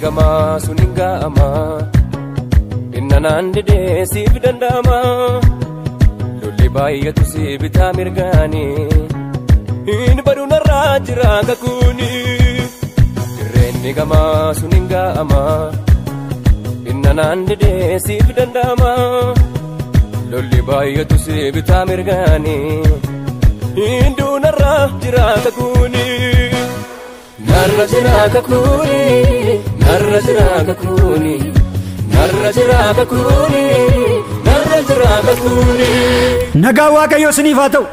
gama suninga ama innanan dide siif dandama lolli baay'atu si bitaa mirgaani hin baduna raajira kakuni irreenni gama suninga ama innanan dide siif dandama lolli baay'atu si bitaa mirgaani hin duna raajira kakuni narra jira kakuni narra jira kakuni narra jira kakuni narra jira kakuni nagaa waaqayyo isiniif haa ta'u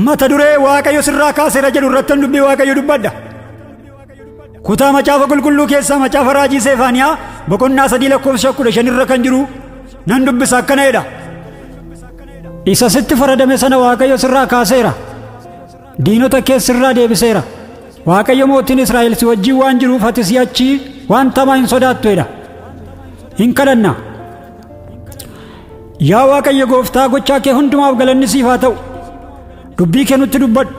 mata duree waaqayyo sirraa kaaseera jedhu irratti dubbii waaqayyo dubbadha kutaa macaafa qulqulluu keessaa macaafa raajii Sefaaniyaa boqonnaa 3:15 irra kan jiru nan dubbisa akkana jedha isa sitti faradame sana waaqayyo sirraa kaaseera diinota kee sirraa deebiseera waaqayyo mootiin Israa'el si wajjin waan jiruuf ati si'achi waan tamaa hin sodaattu jedha hin kadhanna yaa waaqayyo gooftaa gochaa kee hundumaaf galanni siif haa ta'u dubbii kee nutti dubbadhu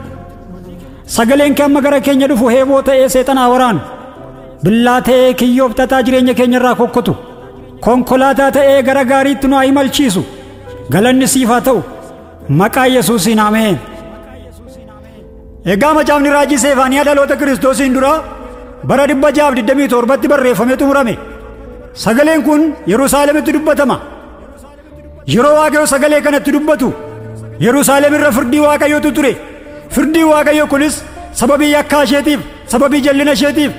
sagaleen kee amma gara keenya dhufu heeboo ta'ee seexanaa waraanu billaa ta'ee kiyyoof xaxaa jireenya keenya irraa kokkotu konkolaataa ta'ee gara gaariitti nu haa imalchiisu galanni siif haa ta'u maqaa Yesuusiin ameen. Egaa macaafni raajii Sefaaniyaa dhaloota Kiristoosiin dura bara 627tti barreeffamee xumurame sagaleen kun Yerusaalemitti dubbatama yeroo waaqayyo sagalee kanatti dubbatu Yerusaalem irra firdii waaqayyootu ture firdii waaqayyo kunis sababii yakkaa isheetiif sababii jallina isheetiif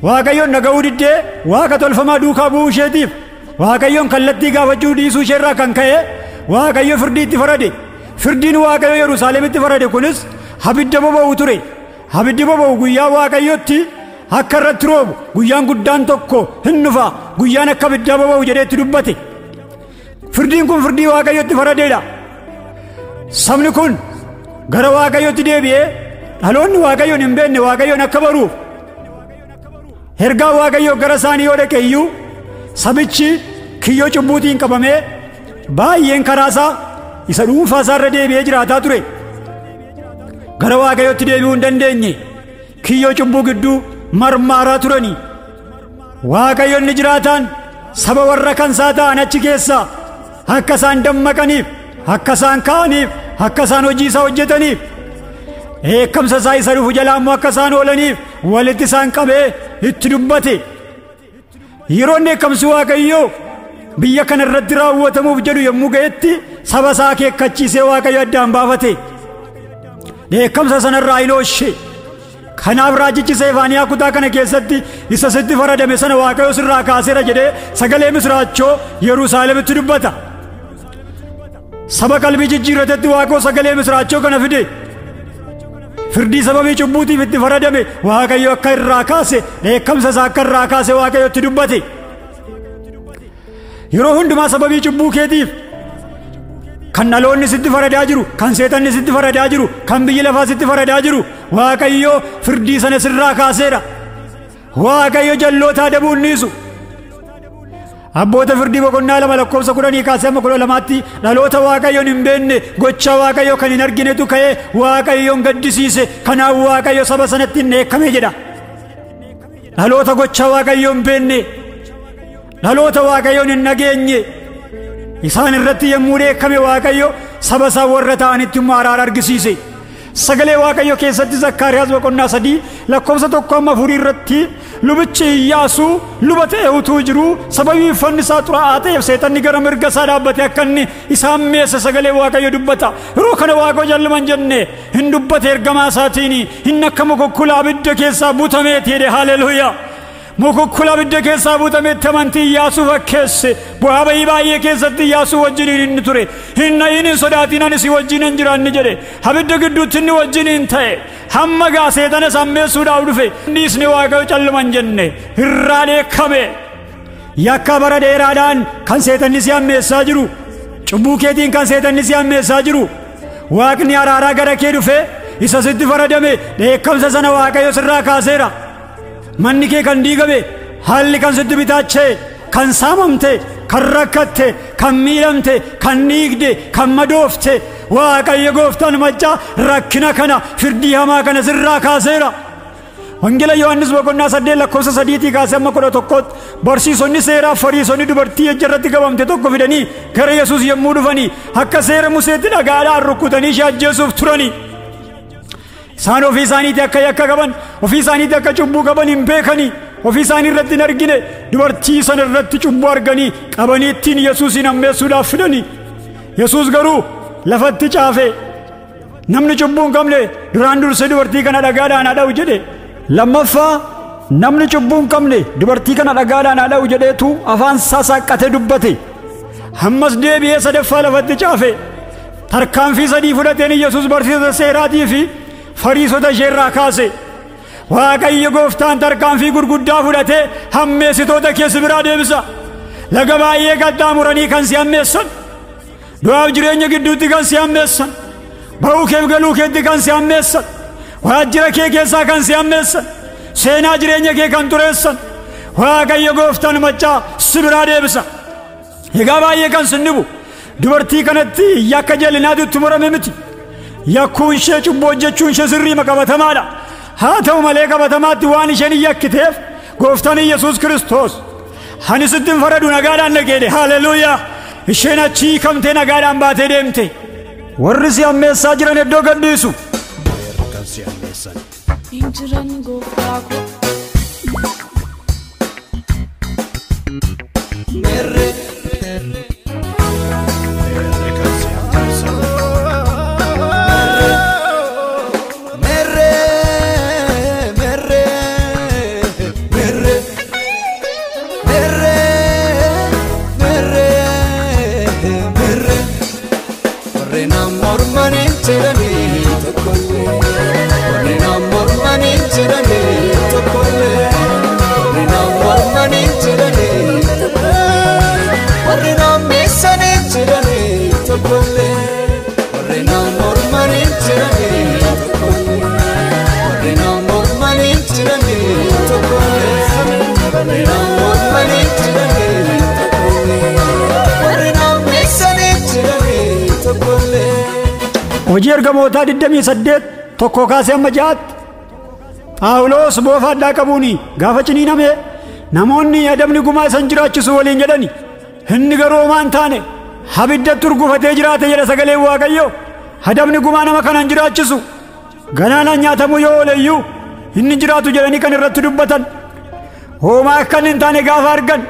waaqayyoon dhaga'uu diddee waaqa tolfamaa duukaa bu'uu isheetiif waaqayyoon kallattii gaafachuu dhiisuu isheerraa kan ka'e waaqayyo firdii itti farade firdiin waaqayyo Yerusaalemitti farade kunis habidda boba'u ture habiddi boba'u guyyaa waaqayyotti akka irratti roobu guyyaan guddaan tokko hin dhufa guyyaan akka abidda boba'u jedheetti dubbate firdiin kun firdii waaqayyotti faradeedha sabni kun gara waaqayyotti deebi'ee dhaloonni waaqayyoon hin beekne waaqayyoon akka baruuf ergaa waaqayyoo gara isaanii yoo dhaqe iyyuu sabichi kiyyoo cubbuutiin qabamee baay'een karaasaa isa dhuunfaa isaarra deebi'ee jiraataa ture gara waaqayyotti deebi'uu hin dandeenye kiyyoo cubbuu gidduu marmaaraa turanii waaqayyoonni jiraataan saba warra kan isaa ta'an achi keessaa akka isaan dammaqaniif akka isaan ka'aniif akka isaan hojii isaa hojjetaniif eekkamsa isaa isa dhufu jalaa immoo akka isaan oolaniif walitti isaan qabee itti dubbate yeroon eekkamsi waaqayyoo biyya kana irratti raawwatamuuf jedhu yommuu ga'etti saba isaa akeekkachiisee waaqayyo addaan baafate eekkamsa sanarraa ilooshee kanaaf raajichi Sefaaniyaa kutaa kana keessatti isa sitti faradame sana waaqayyo sirraa kaaseera jedhee sagalee misraachoo Yerusaalemitti dubbata saba qalbii jijjiirratetti waaqayyo sagalee misraachoo kana fide firdii sababii cubbuutiif itti faradame waaqayyo akka irraa kaase eekkamsa isaa akka irraa kaase waaqayyotti dubbate yeroo hundumaa sababii cubbuu keetiif kan dhaloonni sitti faradaa jiru kan seexanni sitti faradaa jiru kan biyyi lafaa sitti faradaa jiru waaqayyo firdii sana sirraa kaaseera waaqayyo jalloota adabuu hin dhiisu abboota firdii boqonnaa 2:10 kaasee 12tti dhaloota waaqayyoon hin beekne gocha waaqayyo kan hin arginetu ka'ee waaqayyoon gaddisiise kanaaf waaqayyo saba sanatti hin dheekkame jedha dhaloota gocha waaqayyo hin beekne dhaloota waaqayyoon hin dhageenye isaan irratti yommuu dheekkame waaqayyo saba isaa warra ta'anitti immoo araara argisiise sagalee waaqayyo keessatti Zakkaariyaas boqonnaa 3:1-4 irratti lubichi Iyyaasuu luba ta'ee utuu jiru sababii uffanni isaa xuraa'aa ta'eef seexanni gara mirga isaa dhaabbate akka inni isaan meesse sagalee waaqayyo dubbata yeroo kana waaqayyo jalluman jenne hin dubbate ergamaa isaatiin hin akka mokokkula abidda keessaa butameeti jedhe haleluuyaa mokokkula abidda keessaa butameetti amantii Iyyaasuu fakkeesse bu'aa bayii baay'ee keessatti Iyyaasuu wajjin inni ture hin sodaatin ani si wajjin hin jiraanni jedhe abidda gidduutti inni wajjin hin ta'e hamma gaa seexana sammeessuudhaaf dhufe dhiisne waaqayyo calluman jenne irraa dheekkame yakka bara dheeraadhaan kan seexanni si hammeessaa jiru cubbuu keetiin kan seexanni si hammeessaa jiru waaqni araaraa gara kee dhufe isa sitti faradame dheekkamsa sana waaqayyo sirraa kaaseera manni kee kan diigame haalli kan sitti bitaachee kan saamamte kan rakkatte kan miidhamte kan dhiigde kan madoofte waaqayyo gooftaan machaa rakkina kana firdii hamaa kana sirraa kaaseera Wangeela Yohaannis boqonnaa 8 lakkoofsa 3 kaasee amma 11 barsiisonni seeraa Fariisonni dubartii ejja irratti qabamte tokko fidanii gara Yesuus yommuu dhufanii akka seera Museetti dhagaadhaan rukkutanii ishee ajjeesuuf turanii. Isaan ofii isaaniitti akka yakka qaban ofii isaaniitti akka cubbuu qaban hin beekanii ofii isaanii irratti hin argine dubartii sana irratti cubbuu arganii qabanii ittiin Yesuusin hammeessuudhaaf fidanii. Yesuus garuu lafatti caafee namni cubbuu hin qabne duraan dursee dubartii kana dhagaadhaan haa dha'u jedhe. Lammaffaa namni cubbuu hin qabne dubartii kana dhagaadhaan haa dha'u jedheetu afaan sasaqqatee dubbate. Ammas deebi'ee sadaffaa lafatti caafe. Tarkaanfii 3 fudhateen Yesuus barsiisota seeraatii fi Fariisota isheerraa kaase. Waaqayyo gooftaan tarkaanfii gurguddaa fudhatee hammeessitoota keessa biraa deebisa. Laga baay'ee qaxxaamuranii kan si hammeessan, du'aaf jireenya gidduutti kan si hammeessan, ba'uu keef galuu keetti kan si hammeessan, waajjira kee keessaa kan si hammeessan, seenaa jireenya kee kan xureessan Waaqayyo gooftaan maccaa si biraa deebisa. Egaa baay'ee kan sin dhibu dubartii kanatti yakka jal'inaatu itti murame miti. Yakkuun ishee cubbuu hojjechuun ishee sirriima qabatamaadha. Haa ta'u malee qabatamaatti waan isheen hin yakkiteef gooftaan Yesuus Kiristoos ani sitti hin faradu nagaadhaan dhaqeedhe. Haalleluuyaa! Isheen achii hiikamtee nagaadhaan baatee deemte. Warri si hammeessaa jiran iddoo gadhiisu. Injiran gooftaa koo. Hojii ergamootaa 28 tokko kaasee amma 6 Phaawulos boofa addaa qabuuni gaafa ciniiname namoonni adabni gumaa isan jiraachisu waliin jedhani. Inni garuu homaan taane abiddatti urgufatee jiraate jedha sagaleen Waaqayyo. Adabni gumaa nama kanan jiraachisu galaanaan nyaatamu yoo ooleyyuu inni jiraatu jedhanii kan irratti dubbatan. Homaa akka hin taane gaafa argan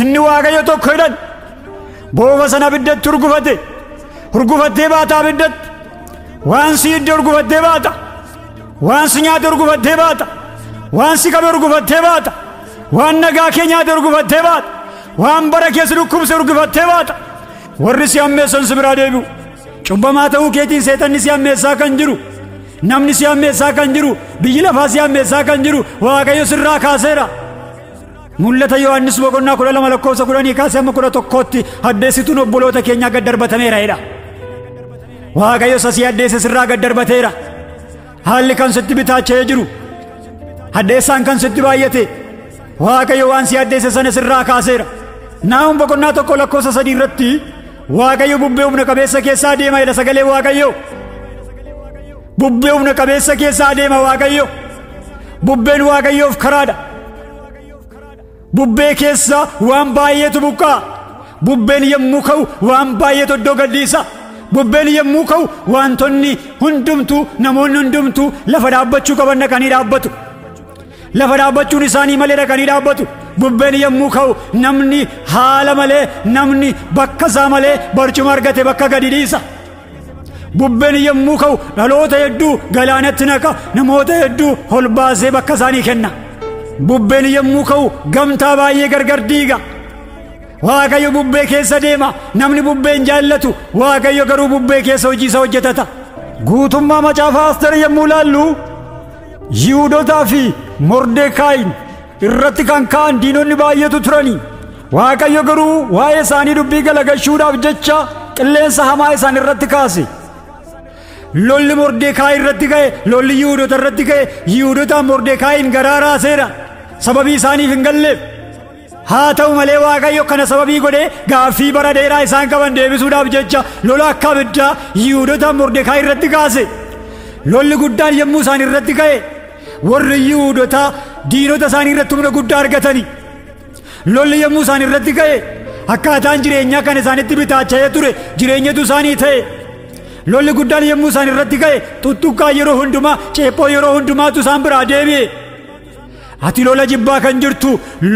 inni Waaqayyo tokko jedhan boofa sana abiddatti urgufatee baata abiddatti. Waan si iddoo urgufattee baata, waan si nyaate urgufattee baata, waan si qabe urgufattee baata, waan nagaa kee nyaate urgufattee baata, waan bara keessa dhukkubse urgufattee baata. Warri si hammeessan si biraa deebi'u. Cubbamaa ta'uu keetiin seexanni si hammeessaa kan jiru, namni si hammeessaa kan jiru, biyyi lafaa si hammeessaa kan jiru Waaqayyo sirraa kaaseera. Mul'ata Yohaannis boqonnaa 12 lakkoofsa 10 kaasee amma 11tti haddeessituun obboloota keenyaa gad darbatameera jedha. Waaqayyo sasii haddeesse sirraa gad darbateera. Haalli kan sitti bitaacha'ee jiru, haddeessaan kan sitti baay'ate Waaqayyo waan si haddeesse sana sirraa kaaseera. Naahum boqonnaa 1 lakkoofsa 3 irratti Waaqayyo bubbee humna qabeessa keessaa deema jedha sagalee Waaqayyo. Bubbee humna qabeessa keessaa deema Waaqayyo. Bubbeen Waaqayyoof karaadha. Bubbee keessa waan baay'eetu buqqaa. Bubbeen yommuu ka'u waan baay'eetu iddoo gadhiisa. Bubbeen yommuu ka'u wantoonni hundumtu namoonni hundumtu lafa dhaabbachuu qaban dhaqanii dhaabbatu. Lafa dhaabbachuun isaanii malee dhaqanii dhaabbatu. Bubbeen yommuu ka'u namni haala malee namni bakka isaa malee barcuma argate bakka gadi dhiisa. Bubbeen yommuu ka'u dhaloota hedduu galaanatti naqa, namoota hedduu ol baasee bakka isaanii kenna. Bubbeen yommuu ka'u gamtaa baay'ee gargar diiga. Waaqayyo bubbee keessa deema. Namni bubbeen jaallatu Waaqayyo garuu bubbee keessa hojii isa hojjetata. Guutummaa macaafa Asteer yommuu laallu Yihuudootaa fi Mordekaayin irratti kan ka'an diinonni baay'eetu turani. Waaqayyo garuu waa'ee isaanii dubbii galagalchuudhaaf jecha qilleensa hamaa isaan irratti kaase. Lolli Mordekaayi irratti ka'e, lolli Yihuudoota irratti ka'e. Yihuudootaan Mordekaayin garaa raaseera sababii isaaniif hin galleef. Haa ta'u malee Waaqayyo kana sababii godhee gaaffii bara dheeraa isaan qaban deebisuudhaaf jecha lola akka abiddaa Yihuudootaan Mordekaayi irratti kaase. Lolli guddaan yommuu isaan irratti ka'e warri Yihuudotaa diinota isaanii irratti humna guddaa argatanii lolli yommuu isaan irratti ka'e akkaataan jireenyaa kan isaanitti bitaacha'ee ture jireenyatu isaanii ta'e lolli guddaan yommuu isaan irratti ka'e tuttuqqaa yeroo hundumaa ceephoo yeroo hundumaatu isaan biraa deebi'e. Ati lola jibbaa kan jirtu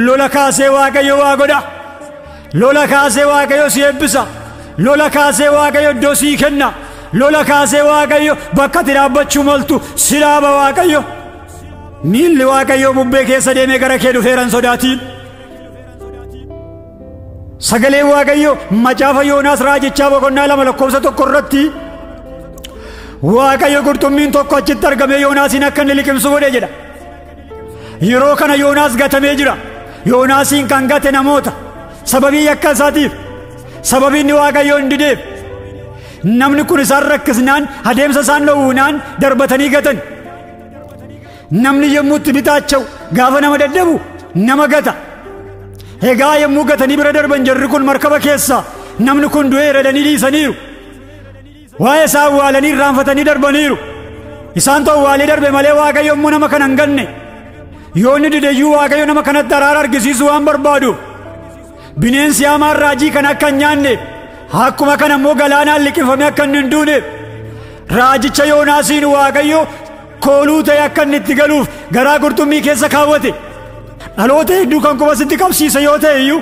lola kaasee Waaqayyo waa godha. Lola kaasee Waaqayyo si eebbisa. Lola kaasee Waaqayyo iddoo sii kenna. Lola kaasee Waaqayyo bakka ati dhaabbachuu maltu si dhaaba Waaqayyo. Miilli Waaqayyo bubbee keessa deemee gara kee dhufeeran sodaatiin. Sagalee Waaqayyo macaafa Yoonaas raajichaa boqonnaa 2:1 irratti Waaqayyo qurxummiin tokko achitti argamee Yoonaasin akka inni liqimsu godhe jedha. Yeroo kana Yoonaas gatamee jira. Yoonaasin kan gate namoota sababii yakka isaatiif sababii inni Waaqayyo hin dideef namni kun isaan rakkisnaan adeemsa isaan dhowwuunaan darbatanii gatan. Namni yommuu itti bitaacha'u gaafa nama dadhabu nama gata. Egaa yommuu gatanii bira darban jarri kun markaba keessa namni kun du'ee jedhanii dhiisaniiru. Waa'ee isaa awwaalanii irraanfatanii darbaniiru. Isaan ta'u awwaalee darbe malee Waaqayyo yommuu nama kana hin ganne. Yoo inni dideyyuu Waaqayyo nama kanatti araara argisiisu waan barbaaduuf bineensi hamaan raajii kan akka hin nyaanneef akkuma kana immoo galaanaan liqimfamee akka inni hin duuneef raajicha Yoonaasiin Waaqayyo kooluu ta'e akka inni itti galuuf garaa qurxummii keessa kaawwate. Dhaloota hedduu kan quba sitti qabsiisa yoo ta'e iyyuu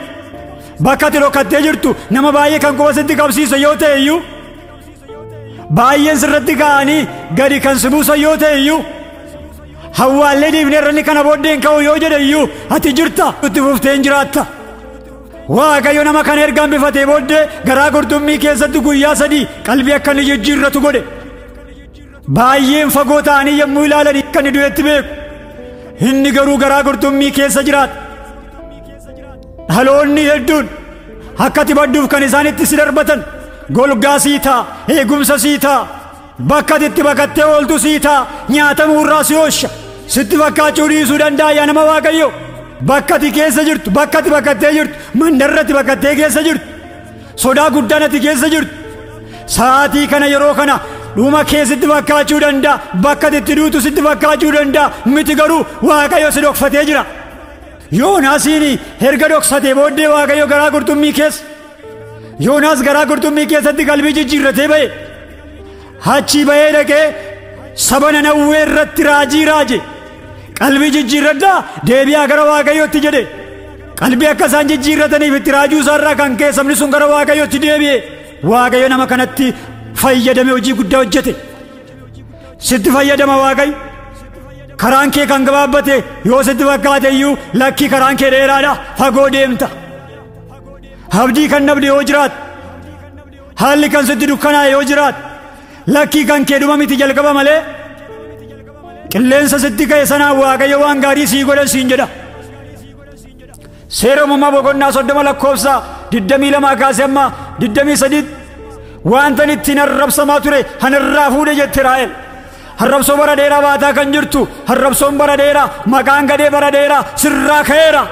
bakka ati dhokattee jirtu nama baay'ee kan quba sitti qabsiisa yoo ta'e iyyuu baay'een sirratti ka'anii gadi kan si buusan yoo ta'e iyyuu hawwaallee dhiifnee irranni kana booddeen ka'u yoo jedhe iyyuu ati jirta itti fuftee hin jiraatta. Waaqayyo nama kana erga hambifatee booddee garaa qurxummii keessatti guyyaa 3 qalbii akka inni jijjiirratu godhe. Baay'een fagoo ta'anii yommuu ilaalan akka inni du'etti beeku. Inni garuu garaa qurxummii keessa jiraata. Dhaloonni hedduun akka ati badduuf kan isaan itti si darbatan golgaa sii ta'a, eegumsa sii ta'a, bakka ati itti baqattee ooltu sii ta'a, nyaatamuu irraa si oolcha. Sitti fakkaachuu dhiisuu danda'a yaa nama Waaqayyo. Bakka ati keessa jirtu, bakka ati baqattee jirtu, mandarratti baqattee keessa jirtu, sodaa guddaan ati keessa jirtu. Sa'aatii kana yeroo kana dhuma kee sitti fakkaachuu danda'a, bakka ati itti duutu sitti fakkaachuu danda'a, miti garuu Waaqayyo si dhokfatee jira. Yoonaasiin erga dhoksatee booddee Waaqayyo garaa qurxummii keessa. Yoonaas garaa qurxummii keessatti qalbii jijjiirratee ba'e. Achii ba'ee dhaqee saba Nanawwee irratti raajii raaje. Qalbii jijjiirradhaa deebi'aa gara Waaqayyootti jedhe. Qalbii akka isaan jijjiirrataniif itti raajuu isaarraa kan ka'e sabni sun gara Waaqayyootti deebi'e. Waaqayyo nama kanatti fayyadame hojii guddaa hojjete. Sitti fayyadama Waaqayyo. Karaan kee kan gabaabbate yoo sitti fakkaate iyyuu lakkii karaan kee dheeraadha, fagoo deemta. Abdii kan dhabde yoo jiraat, haalli kan sitti dukkanaa'e yoo jiraat, lakkii kan kee dhuma miti jalqaba malee. Qilleensa sitti ka'e sanaan Waaqayyo waan gaarii sii godhan siin jedha. Seera uumamaa boqonnaa 30 lakkoofsa 22 kaasee amma 23 wanta ittiin arrabsamaa ture hanirraa fuudhe jette Raahel. Arrabsoo bara dheeraa baataa kan jirtu, arrabsoon bara dheeraa, maqaan gadee bara dheeraa sirraa ka'eera.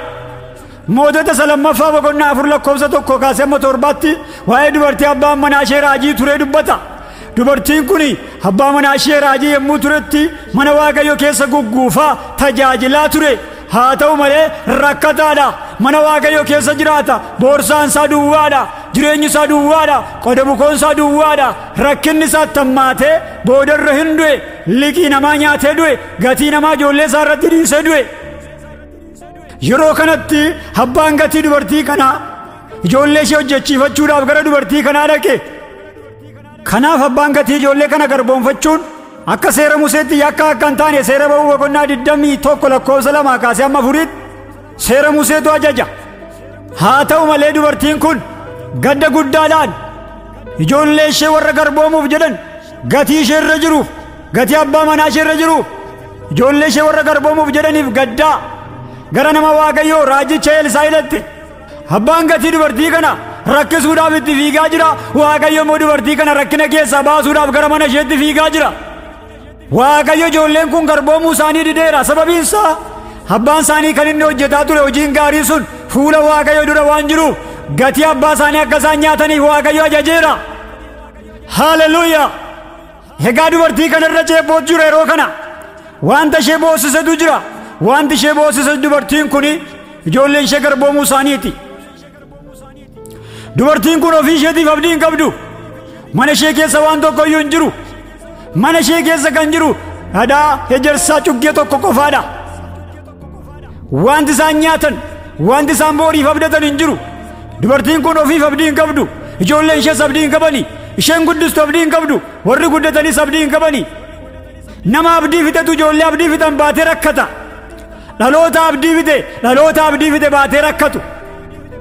Mootota 2 boqonnaa 4 lakkoofsa 1 kaasee amma 7 waa'ee dubartii abbaan manaa ishee raajii ture dubbata. Dubartiin kun abbaa manaa ishee raajii yommuu turetti mana Waaqayyo keessa gugguufaa tajaajilaa ture. Haa ta'u malee rakkataadha. Mana Waaqayyo keessa jiraata. Boorsaan isaa duwwaadha. Jireenyi isaa duwwaadha. Qoda bukoon isaa duwwaadha. Rakkinni isaa tammaatee boodarra hin du'e. Liqii namaa nyaatee du'e. Gatii namaa ijoollee isaa irratti dhiisee du'e. Yeroo kanatti abbaan gatii dubartii kanaa ijoollee ishee hojjechiifachuudhaaf gara dubartii kanaa dhaqe. Kanaaf abbaan gatii ijoollee kana garboomfachuun akka seera Museetti yakka akka hin taane seera ba'uu boqonnaa 21 lakkoofsa 2 kaasee amma 4 seera Museetu ajaja. Haa ta'u malee dubartiin kun gadda guddaadhaan ijoollee ishee warra garboomuuf jedhan gatii ishee irra jiruuf, gatii abbaa manaa ishee irra jiruuf, ijoollee ishee warra garboomuuf jedhaniif gaddaa gara nama Waaqayyoo raajicha Elsaa'iidhatte. Abbaan gatii dubartii kana rakkisuudhaaf itti fiigaa jira. Waaqayyo immoo dubartii kana rakkina keessaa baasuudhaaf gara mana isheetti fiigaa jira. Waaqayyo ijoolleen kun garboomuu isaanii dideera. Sababiin isaa abbaan isaanii kan inni hojjetaa ture hojiin gaarii sun fuula Waaqayyo dura waan jiruuf gatii abbaa isaanii akka isaan nyaataniif Waaqayyo ajajeera. Haaleluyyaa. Egaa dubartii kana irra ceephootu jira yeroo kana. wanta ishee boosisetu jira. Wanti ishee boosise dubartiin kun ijoolleen ishee garboomuu isaaniiti. Dubartiin kun ofii isheetiif abdii hin qabdu. Mana ishee keessa waan tokko iyyuu hin jiru. Mana ishee keessa kan jiru dhadhaa ejersaa cuggee tokko qofaadha. Wanti isaan nyaatan, wanti isaan booriif abdatan hin jiru. Dubartiin kun ofiif abdii hin qabdu. Ijoolleen ishees abdii hin qabani. Isheen guddistu abdii hin qabdu. Warri guddatanis abdii hin qabani. Nama abdii fixatu ijoollee abdii fixan baatee rakkata. Dhaloota abdii fite baatee rakkatu.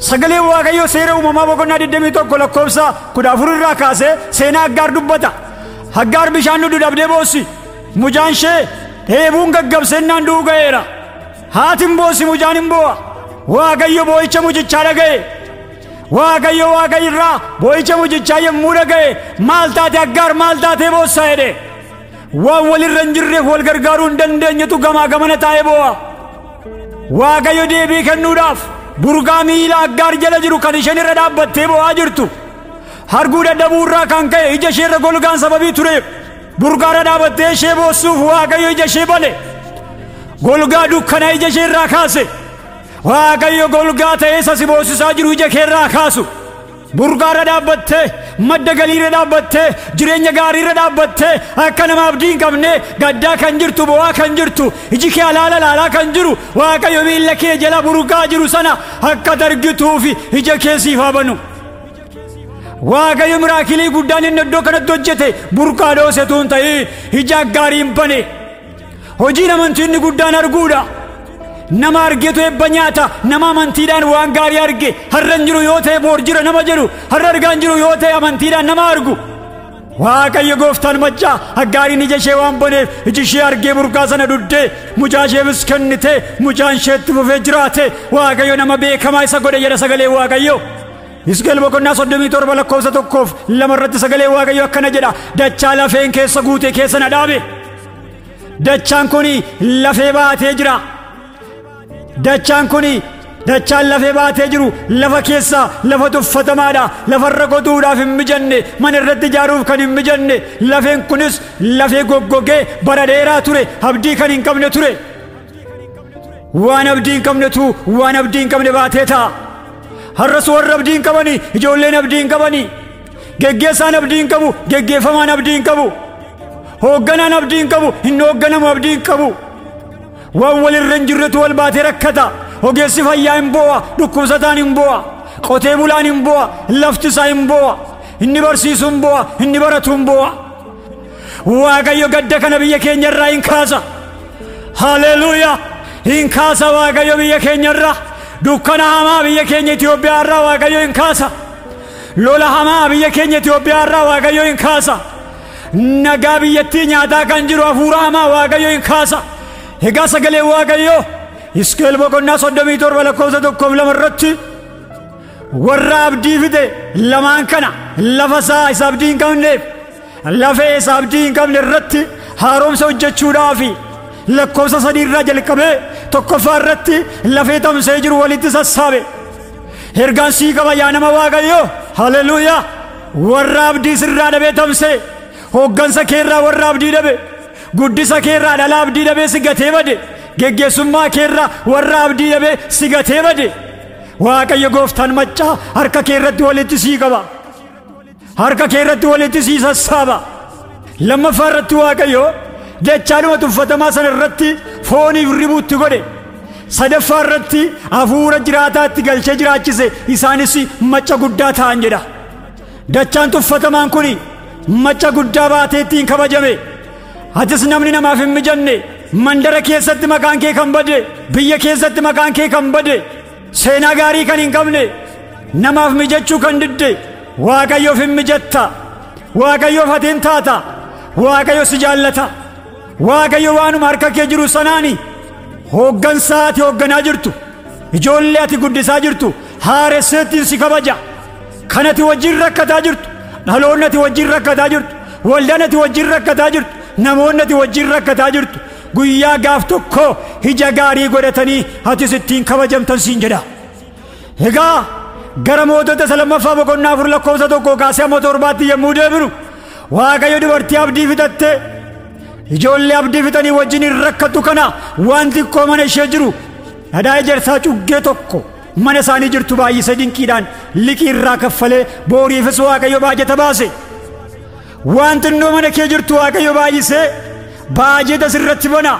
Sagalee Waaqayyoo seera uumamaa boqonnaa 21 lakkoofsa 14 irraa kaasee seenaa Aggaar dubbata. Aggaar bishaan dhugdu dhabdee boossi. Mujaan ishee dheebuun gaggabseennaan du'uu ga'eera. Haatiin boossi mujaan hin boo'a. Waaqayyo boo'icha mujichaa dhaga'e. Waaqayyo Waaqa irraa boo'icha mujichaa yommuu dhaga'e maal taate Aggaar maal taatee boossaa jedhe. Waan walirra hin jirreef wal gargaaruu hin dandeenyetu gamaa gamana taa'ee boo'a. Waaqayyo deebii kennuudhaaf burgaa miila Aggaar jala jiru kan isheen irra dhaabbattee boo'aa jirtu. Arguu dadhabuu irraa kan ka'e ija ishee irra golgaan sababii tureef burgaa irra dhaabbattee ishee boossuuf Waaqayyo ija ishee bane. Golgaa dukkanaa ija ishee irraa kaase. Waaqayyo golgaa ta'ee si boosisaa jiru ija kee irraa kaasu. Burgaa irra dhaabbattee, madda galii irra dhaabbattee, jireenya gaarii irra dhaabbattee akka nama abdii hin qabne gaddaa kan jirtu, boo'aa kan jirtu, iji kee alaalaa kan jiru Waaqayyo miila kee jala burgaa jiru sana akka argituufi ija kee siif haa banu. Waaqayyo miraakilii guddaan inni iddoo kanatti hojjete burqaa dhoosetu hin ta'in ija Aggaarii hin bane. Hojiin amantii inni guddaan arguudha. Nama argeetu eebba nyaata. Nama amantiidhaan waan gaarii arge har'a hin jiru yoo ta'e boor jira nama jedhu, har'a argaa hin jiru yoo ta'e amantiidhaan nama argu. Waaqayyo gooftaan maccaa Aggaariin ija ishee waan baneef iji ishee argee burqaa sana dhuddee mucaa isheefis kennite, mucaan isheetti fufee jiraate. Waaqayyo nama beekamaa isa godhe jedha sagalee Waaqayyo. Hisqeel boqonnaa 37 lakkoofsa 1-2 irratti sagalee Waaqayyo akkana jedha. Dachaa lafeen keessa guute keessa na dhaabe. Dachaan kuni lafee baatee jira. Dachaan kuni dachaan lafee baatee jiru lafa keessa lafa tuffatamaadha. Lafarra qotuudhaaf hin mijanne, mana irratti ijaaruuf kan hin mijanne. Lafeen kunis lafee goggogee bara dheeraa ture, abdii kan hin qabne ture. Waan abdii hin qabnetu waan abdii hin qabne baatee ta'a. Har'as warra abdii hin qabani, ijoolleen abdii hin qabani. Geggeessaan abdii hin qabu, geggeeffamaan abdii hin qabu. Hoogganaan abdii hin qabu, hin hoogganamu abdii hin qabu. Waan walirra hin jirretu wal baatee rakkata. Ogeessi fayyaa hin boo'a, dhukkubsataan hin boo'a, qotee bulaan hin boo'a, lafti isaa hin boo'a, inni barsiisu hin boo'a, inni baratu hin boo'a. Waaqayyo gadda kana biyya keenya irraa hin kaasa. Haleluuyaa! Hin kaasa Waaqayyo biyya keenya irraa. Dukkana hamaa biyya keenya Itoophiyaa irraa Waaqayyo hin kaasa. Lola hamaa biyya keenya Itoophiyaa irraa Waaqayyo hin kaasa. Nagaa biyyattii nyaataa kan jiru hafuura hamaa Waaqayyo hin kaasa. Egaa sagalee Waaqayyo Hisqeel boqonnaa 37 lakkoofsa 1-2 irratti warra abdii fide lamaan kana lafa isaa isa abdii hin qabneef lafee isa abdii hin qabne irratti haaromsa hojjechuudhaafi lakkoofsa 3 irraa jalqabee 1ffaa irratti lafee tamsee jiru walitti sassaabe. Ergaan sii qaba yaa nama Waaqayyo. Haleluuyaa! Warra abdii sirraa dhabee tamsee, hooggansa keerraa warra abdii dhabe, guddisa keerraa dhala abdii dhabee si gatee bade, geggeessummaa keerraa warra abdii dhabee si gatee bade. Waaqayyo gooftaan maccaa harka kee irratti walitti sii qaba. Harka kee irratti walitti sii sassaaba. Lammaffaa irratti Waaqayyo dachaanuma tuffatamaa sana irratti fooniif ribuutti godhe. Sadaffaa irratti hafuura jiraataatti galchee jiraachise, isaanis macca guddaa ta'an jedha. Dachaan tuffatamaan kuni macca guddaa baatee ittiin kabajame. Atis namni namaaf hin mijanne, mandara keessatti maqaan kee kan bade, biyya keessatti maqaan kee kan bade, seenaa gaarii kan hin qabne, namaaf mijachuu kan didde, Waaqayyoof hin mijatta. Waaqayyoof ati hin taata. Waaqayyo si jaallata. Waaqayyo waanuma harka kee jiru sanaani hooggansaa ati hoogganaa jirtu, ijoollee ati guddisaa jirtu haaresseettiin si kabaja. Kan ati wajjin rakkataa jirtu, dhaloonni ati wajjin rakkataa jirtu, waldaan ati wajjin rakkataa jirtu, namoonni ati wajjin rakkataa jirtu guyyaa gaaf tokko ija gaarii godhatanii atis ittiin kabajamtan siin jedha. Egaa gara mootota lammaffaa boqonnaa 4 lakkoofsa 1 kaasee hamma 7tti yommuu deebinu Waaqayyo dubartii abdii fixatte ijoollee abdii fitanii wajjin rakkatu kana wanti xiqqoo mana ishee jiru dhadhaa ejersaa cuggee tokko mana isaanii jirtu baay'ise dinqiidhaan liqii irraa kaffalee booriifis Waaqayyo baajata baase. Wanti xinnoo mana kee jirtu Waaqayyo baay'ise baajata sirratti bana,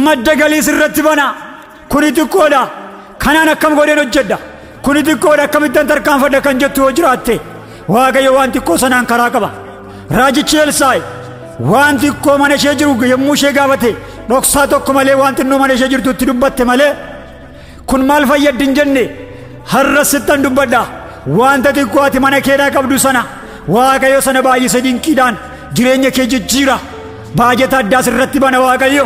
madda galii sirratti bana. Kuni xiqqoodha, kanaan akkam godheen hojjedha, kuni xiqqoodha akkamittan tarkaanfadha kan jettu yoo jiraatte Waaqayyo waan xiqqoo sanaan karaa qaba. Raajichi Elsaa'i waan xiqqoo mana ishee jiru yommuu ishee gaafate dhoksaa tokko malee waan xinnoo mana ishee jirtu itti dubbatte malee kun maal fayyaddi hin jenne. Har'a sittan dubbadha wanta xiqqoo ati mana keedhaa qabdu sana Waaqayyo sana baay'ise dinqiidhaan jireenya kee jijjiira. Baajata addaa sirratti bana Waaqayyo.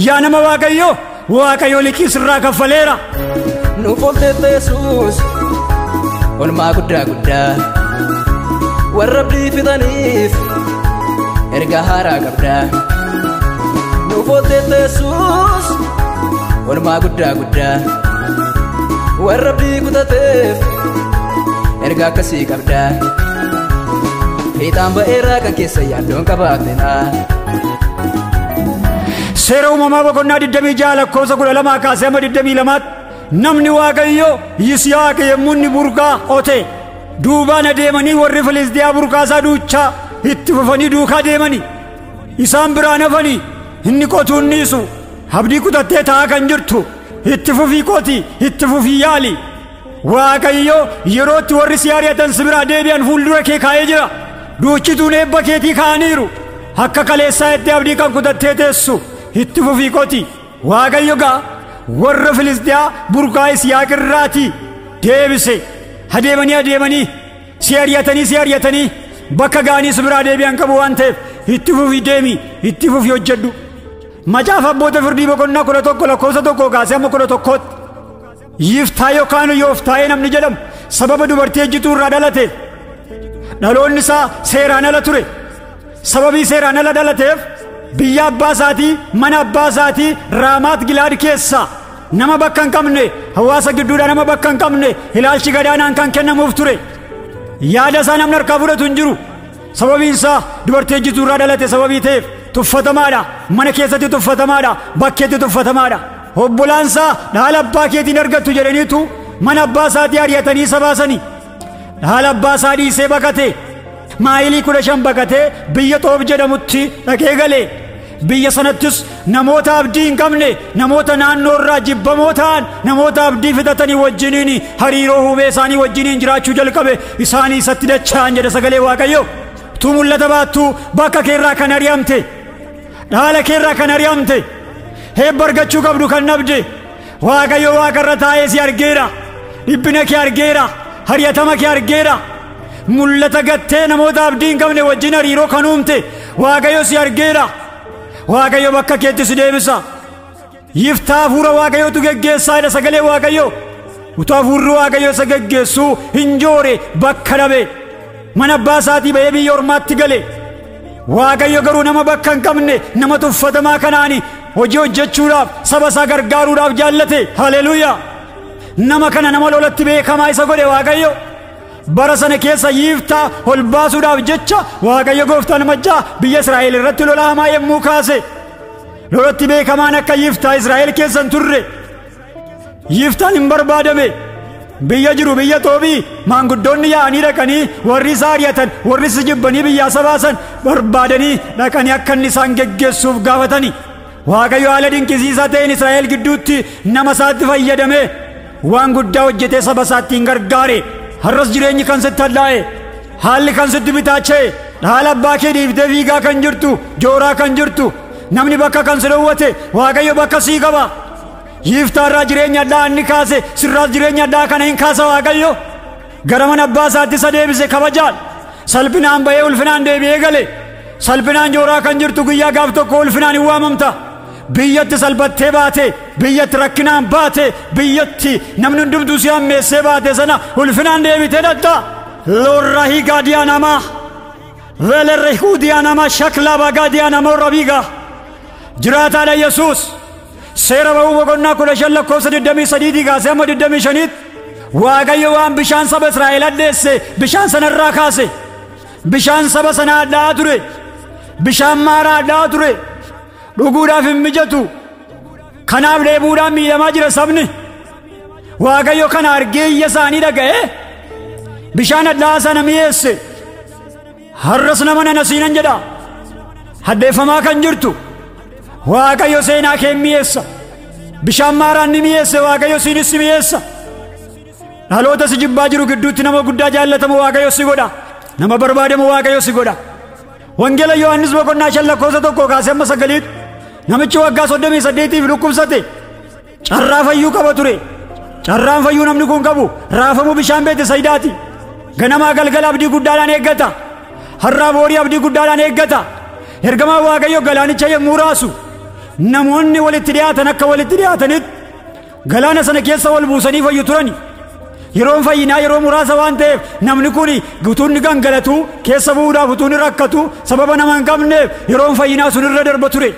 Yaa nama Waaqayyo, Waaqayyo liqii sirraa kaffaleera. Nuuf oolteetta Yesuus olmaa guddaa guddaa warra abdii fitaniif ergaa haaraa qabdaa. Nuuf oolteetta Yesuus olmaa guddaa guddaa warra abdii kutateef ergaa akkasii qabdaa. Fiixaan ba'eeraa kan keessa yaaddoon qabaatena. Seera uumamaa boqonnaa 26 lakkoofsa 12 kaasee amma 22 namni Waaqayyo Yisihaaq yommuu inni burqaa qote duubaan adeemanii warri Filistiyaa burqaasaa duuchaa itti fufanii duukaa deemanii isaan biraan hafanii inni qotuun dhiisu abdii kutattee taa'aa kan jirtu itti fufii qoti, itti fufii yaali. Waaqayyo yerootti warri si ari'atan si biraa deebi'an fuuldura kee kaa'ee jira. Duuchituun eebba keetii kaa'aniiru. Akka kaleessaa itti abdii kan kutattee teessu itti fufii qoti. Waaqayyo gaa warra Filistiyaa burqaa Yisihaaq irraatii deebise. Adeemanii si ari'atanii bakka ga'anii si biraa deebi'an qabu waan ta'eef itti fufii deemi, itti fufii hojjedhu. Macaafa Abboota Firdii boqonnaa 11 lakkoofsa 1 kaasee amma 11tti Yiftaa yookaan Yooftaa'ee namni jedhamu sababa dubartii ejjituu irraa dhalateef dhaloonni isaa seeraan ala ture. Sababii seeraan ala dhalateef biyya abbaa isaatii mana abbaa isaatii Raamaat Gilaad keessaa nama bakka hin qabne, hawaasa gidduudhaa nama bakka hin qabne ilaalchi gadaanaan kan kennamuuf ture. Yaada isaa namni harkaa fudhatu hin jiru. Sababiin isaa dubartii ejjituu irraa dhalate sababii ta'eef tuffatamaadha. Mana keessatti tuffatamaadha, bakkeetti tuffatamaadha. Obbolaan isaa dhaala abbaa keetiin argattu jedhaniitu mana abbaa isaatii ari'atanii isa baasanii. Dhaala abbaa isaa dhiisee baqate maayilii 15 baqatee biyya Xoob jedhamutti dhaqee gale. Biyya sanattis namoota abdii hin qabne, namoota naannoo irraa jibbamoo ta'an, namoota abdii fitatanii wajjiniin hariiroo hubee isaanii wajjiniin jiraachuu jalqabe. Isaanii isatti dacha'an jedha sagalee Waaqayyo. Tu mul'ata baattu bakka keerraa kan ari'amte, dhaala keerraa kan ari'amte, heebba argachuu qabdu kan dhabde Waaqayyo waaqarra taa'ee si argeera. Dhiphina kee argeera, hari'atama kee argeera. Mul'ata gattee namoota abdii hin qabne wajjin hariiroo kan uumte Waaqayyo si argeera. Waaqayyo bakka keetti si deebisa. Yiftaa hafuura Waaqayyootu geggeessaa jedha sagalee Waaqayyo. Utuu hafuurri Waaqayyo isa geggeessuu hin joore bakka dhabe. Mana abbaa isaatii ba'ee biyya ormaatti gale. Waaqayyo garuu nama bakka hin qabne, nama tuffatamaa kanaani hojii hojjechuudhaaf saba isaa gargaaruudhaaf jaallate. Haleluuyaa. Nama kana nama lolatti beekamaa isa godhe Waaqayyo. Bara sana keessa Yiftaa ol baasuudhaaf jecha Waaqayyo gooftaan majjaa biyya Israa'el irratti lola hamaa yommuu kaase. Lolatti beekamaan akka Yiftaa Israa'el keessa hin turre. Yiftaan hin barbaadame. Biyya jiru biyya Xoobii maanguddoonni yaa'anii dhaqanii warri isa ari'atan, warri isa jibbanii biyyaa isa baasan barbaadanii dhaqanii akka inni isaan geggeessuuf gaafatanii. Waaqayyo haala dinqisiisaa ta'een Israa'el gidduutti nama isaatti fayyadame waan guddaa hojjetee saba isaatti hin gargaare. Har'as jireenyi kan sitti hadhaa'e, haalli kan sitti bitaacha'e, dhaala abbaa kee dhiiftee fiigaa kan jirtu, jooraa kan jirtu, namni bakka kan si dhowwate Waaqayyo bakka sii qaba. Yiftaa irraa jireenya addaa inni kaase sirraas jireenya addaa kana hin kaasa Waaqayyo. Gara mana abbaa isaatti isa deebise kabajaan. Salphinaan ba'ee ulfinaan deebi'ee gale. Salphinaan jooraa kan jirtu guyyaa gaaf tokko ulfinaan hin waamamta. Biyyatti salphattee baate, biyyatti rakkinaan baate, biyyatti namni hundumtuu si hammeessee baate sana ulfinaan deebitee dhatta. Lorra hiigaa diyaanamaa, velerre huu diyaanamaa, shaklaa bagaa diyaanamaa rabiigaa. Jiraataadha Yesuus. Seera ba'uu boqonnaa 15 lakkoofsa 23 kaasee amma 25tti Waaqayyo waan bishaan saba Israa'el addeesse bishaan sanarraa kaase. Bishaan saba sana addaa ture. bishaan maaraadhaa ture dhuguudhaaf hin mijatu kanaaf dheebuudhaan miidhamaa jira sabni Waaqayyo kana argee iyya isaanii dhaga'e bishaan hadhaa'aa sana mi'eesse har'as nama nana siinan jedha haddeeffamaa kan jirtu Waaqayyo seenaa kee mi'eessa bishaan maaraan ni mi'eesse Waaqayyo siinis si mi'eessa dhaloota si jibbaa jiru gidduutti nama guddaa jaallatamu Waaqayyo si godha nama barbaadamu Waaqayyo si godha wangeela Yohaannis boqonnaa 5:1 kaasee amma 9 namichi waggaa 38 dhukkubsate carraa fayyuu qaba ture carraan fayyuu namni kun qabu raafamuu bishaan Beetisayidaati ganamaa galgala abdii guddaadhaan eeggata har'aa boorii abdii guddaadhaan eeggata ergamaa Waaqayyo galaanicha yommuu raasu namoonni walitti dhiyaatan akka walitti dhiyaatanitti galaana sana keessa wal buusanii fayyu turani yeroon fayyinaa yeroo muraasa waan ta'eef namni kun guutuun gangalatu keessa bu'uudhaaf utuu ni rakkatu sababa nama hin qabneef yeroon fayyinaa sun irra darba ture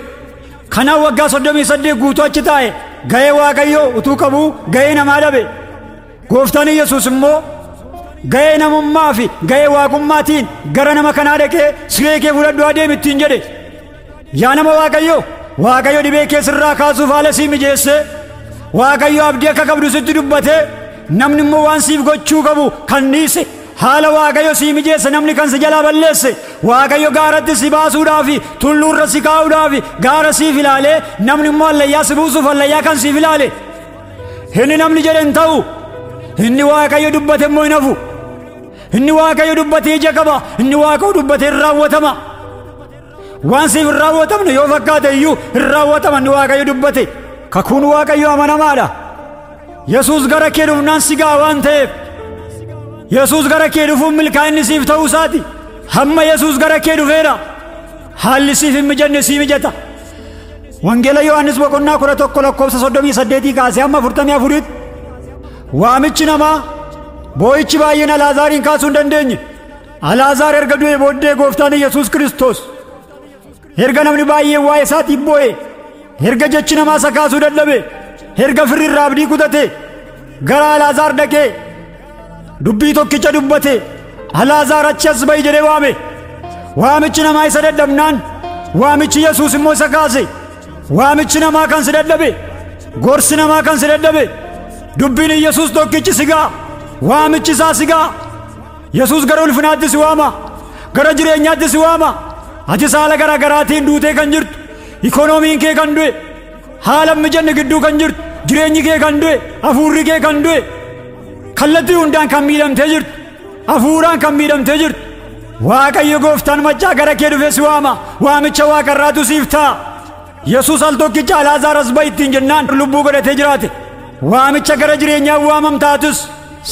kanaaf waggaa 38 guutuu achi taa'e ga'ee Waaqayyo utuu qabu ga'ee namaa dhabe gooftaan Yesuus immoo ga'ee namummaa fi ga'ee waaqummaatiin gara nama kanaa dhaqee siree kee fudhadhu adeemi ittiin jedhe yaa nama Waaqayyo dhibee kee sirraa kaasuuf haala sii mijeesse Waaqayyo abdii akka qabdu sitti dubbate namni immoo waan siif gochuu qabu kan dhiise haala Waaqayyo sii mijeesse namni kan si jalaa balleesse Waaqayyo gaaratti si baasuudhaaf tulluurra si kaa'uudhaaf gaara siif ilaale namni immoo allayyaa si buusuuf allayyaa kan siif ilaale inni namni jedhe hin ta'u inni Waaqayyo dubbate immoo hin hafu inni Waaqayyo dubbate ija qaba inni Waaqayyo dubbate hin raawwatama waan siif hin raawwatamne yoo fakkaate iyyuu hin raawwatama inni Waaqayyo dubbate kakuun Waaqayyo amanamaadha Yesuus gara kee dhufnaan si ga'a waan ta'eef Yesuus gara kee dhufuun milkaa'inni siif ta'uu isaati hamma Yesuus gara kee dhufeera haalli siif hin mijanne sii mijata wangeela Yohaannis boqonnaa 11:38 kaasee hamma 44 waamichi namaa boo'ichi baay'een Alaazaariin kaasuu hin dandeenye Alaazaar erga du'ee booddee gooftaan Yesuus Kiristoos erga namni baay'een waa'ee isaatiif boo'e erga jechi namaa isa kaasuu dadhabe erga firri irraa abdii kutate gara Alaazaar dhaqee dubbii tokkicha dubbate Alaazaar achi as ba'i jedhee waame waamichi namaa isa dadhabnaan waamichi Yesuus immoo isa kaase waamichi namaa kan si dadhabe gorsi namaa kan si dadhabe dubbiin Yesuus tokkichi si ga'a waamichi isaa si ga'a Yesuus gara ulfinaatti si waama gara jireenyaatti si waama ati haala garaa garaatiin duutee kan jirtu ikoonomiin kee kan du'e haala mijanne gidduu kan jirtu jireenyi kee kan du'e hafuurri kee kan du'e kallattii hundaan kan miidhamtee jirtu hafuuraan kan miidhamtee jirtu Waaqayyo gooftaan machaa gara kee dhufee si waama waamicha waaqarraatu siif ta'a Yesuus al tokkicha Alaazaar as ba'i ittiin jennaan lubbuu godhatee jiraate waamicha gara jireenyaa waamamtaatus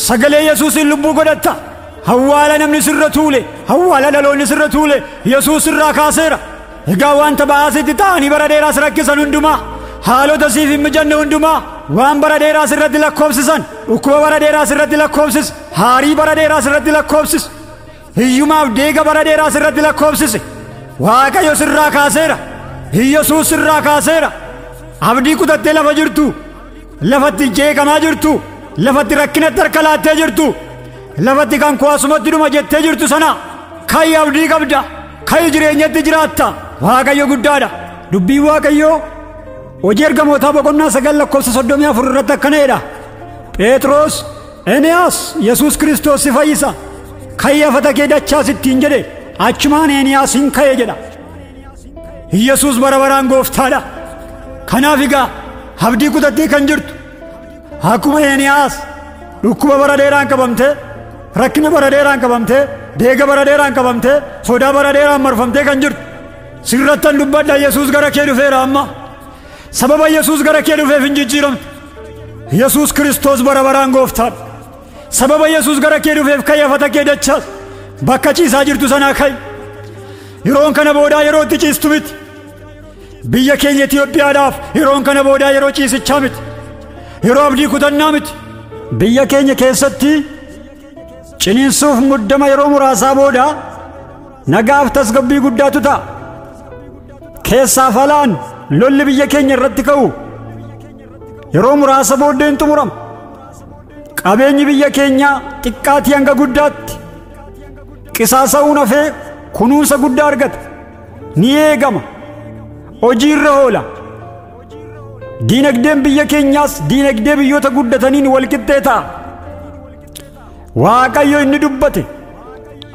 sagalee Yesuusin lubbuu godhatta hawwaala namni sirra tuule hawwaala dhaloonni sirra tuule Yesuus sirraa kaaseera egaa wanta baasitti ta'anii bara dheeraas rakkisan hundumaa haalota siif hin mijanne hundumaa waan bara dheeraas irratti lakkoofsisan dhukkuba bara dheeraas irratti lakkoofsise haarii bara dheeraas irratti lakkoofsise hiyyumaaf deega bara dheeraas irratti lakkoofsise Waaqayyo sirraa kaaseera Yesuus sirraa kaaseera abdii kutattee lafa jirtu lafatti jeeqamaa jirtu lafatti rakkinatti harka laattee jirtu lafatti kan kuwaasumatti dhuma jettee jirtu sana ka'i abdii qabda ka'i jireenyatti jiraatta Waaqayyo guddaadha dubbii Waaqayyo hojii ergamootaa boqonnaa 9:34 irratti akkana jedha Phexros Eeniyaas Yesuus Kiristoos si fayyisa ka'i afata kee dachaas ittiin jedhe achumaan Eeniyaas hin ka'e jedha Yesuus bara baraan gooftaadha kanaaf egaa abdii kutattee kan jirtu akkuma Eeniyaas dhukkuba bara dheeraan qabamtee rakkina bara dheeraan qabamtee deega bara dheeraan qabamtee sodaa bara dheeraan marfamtee kan jirtu sirrattan dubbadha Yesuus gara kee dhufeera amma sababa Yesuus gara kee dhufeef hin jijjiiramtu Yesuus Kiristoos bara baraan gooftaadha sababa Yesuus gara kee dhufeef ka'i afata kee dachaas bakka ciisaa jirtu sanaa ka'i yeroon kana boodaa yeroo itti ciistu miti biyya keenya Itiyoophiyaadhaaf yeroon kana boodaa yeroo ciisichaa miti yeroo abdii kutannaa miti biyya keenya keessatti ciniinsuuf muddama yeroo muraasaa booda nagaaf tasgabbii guddaatu ta'a keessaaf alaan lolli biyya keenya irratti ka'u yeroo muraasa booddeen xumurama qabeenyi biyya keenya xiqqaatii hanga guddaatti qisaasa'uun hafee kunuunsa guddaa argata ni eegama hojiirra oola diinagdeen biyya keenyaas diinagdee biyyoota guddataniin walqixxee ta'a Waaqayyo inni dubbate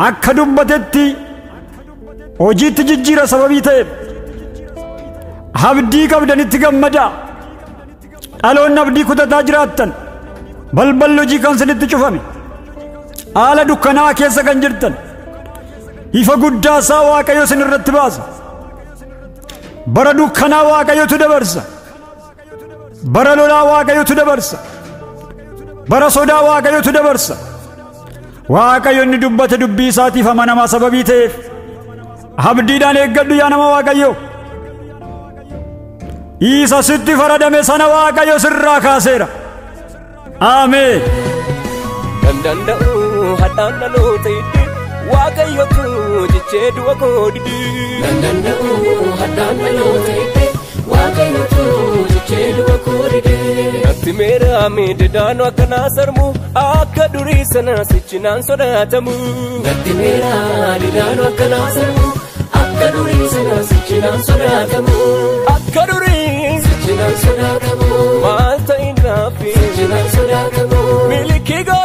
akka dubbatetti hojiitti jijjiira sababii ta'eef abdii qabdanitti gammadaa dhaloonni abdii kutataa jiraattan balballi hojii kan isinitti cufame haala dukkanaa keessa kan jirtan ifa guddaa isaa Waaqayyo isin irratti baasa bara dukkanaa Waaqayyotu dabarsa bara lolaa Waaqayyotu dabarsa bara sodaa Waaqayyotu dabarsa Waaqayyo inni dubbate dubbii isaatiif amanamaa sababii ta'eef abdiidhaan eeggadhu yaa nama Waaqayyo isa sitti faradame sana Waaqayyo sirraa kaaseera Ameen Danda'u hadhaan dhaloota hidhee Waaqayyotu jechee du'a koo didee Danda'u hadhaan dhaloota hidhee Waaqayyotu jechee du'a koo didee Natti meera miidhagdaanu akkanaa sarmu akka durii sana sichinaan sodaatamu Natti meera miidhagdaanu akkanaa sarmu akka durii sana sichinaan sodaatamu Akka durii sichinaan sodaatamu maal ta'in raafi sichinaan sodaatamu milikigo